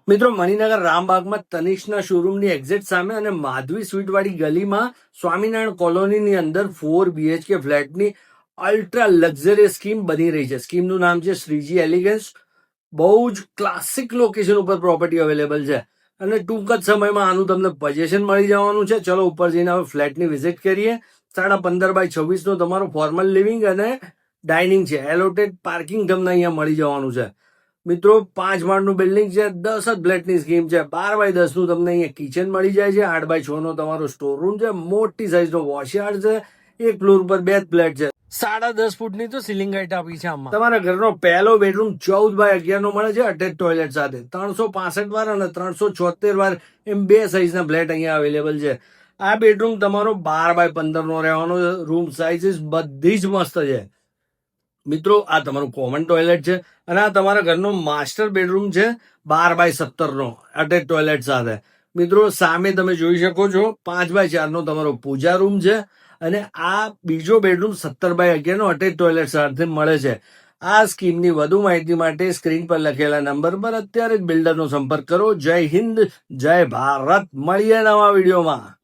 મિત્રો મણિનગર રામબાગમાં તનિષ્કના શોરૂમની એક્ઝેક્ટ સામે અને માધવી સ્વીટ વાળી ગલીમાં સ્વામિનારાયણ કોલોનીની અંદર 4 BHK ફ્લેટની અલ્ટ્રા લક્ઝરિયસ સ્કીમ બની રહી છે. સ્કીમનું નામ છે શ્રીજી એલિગન્સ. બહુ જ ક્લાસિક લોકેશન ઉપર પ્રોપર્ટી અવેલેબલ છે અને ટૂંક જ સમયમાં આનું તમને પોઝેશન મળી જવાનું છે. ચલો ઉપર જઈને હવે ફ્લેટની વિઝિટ કરીએ. 15x26 નો તમારો ફોર્મલ લિવિંગ અને ડાઇનિંગ છે. એલોટેડ પાર્કિંગ તમને અહીંયા મળી જવાનું છે. મિત્રો 5 માળનું બિલ્ડિંગ છે, 10 જ ફ્લેટની સ્કીમ છે. 12x10 નું તમને અહીંયા કિચન મળી જાય છે. 8x6 નો તમારો સ્ટોર રૂમ છે. મોટી સાઈઝનો વોશયાર્ડ છે. એક ફ્લોર પર 2 ફ્લેટ છે. 10.5 ફૂટની તો સીલિંગ હાઈટ આપી છે. આમાં તમારા ઘરનો પહેલો બેડરૂમ 14x11 નો મળે છે, અટેચ ટોયલેટ સાથે. 365 વાર અને 376 વાર એમ 2 સાઈઝના ફ્લેટ અહીંયા અવેલેબલ છે. આ બેડરૂમ તમારો 12x15 નો રહેવાનો છે. રૂમ સાઇઝીસ બધી જ મસ્ત છે. મિત્રો આ તમારું કોમન ટોયલેટ છે અને આ તમારા ઘરનો માસ્ટર બેડરૂમ છે 12x17 નો અટેચ ટોયલેટ સાથે. મિત્રો સામે તમે જોઈ શકો છો 5x4 નો તમારો પૂજા રૂમ છે અને આ બીજો બેડરૂમ 17x11 નો અટેચ ટોયલેટ સાથે મળે છે. આ સ્કીમની વધુ માહિતી માટે સ્ક્રીન પર લખેલા નંબર પર અત્યારે જ બિલ્ડરનો સંપર્ક કરો. જય હિન્દ, જય ભારત. મળીએ નવા વિડીયોમાં.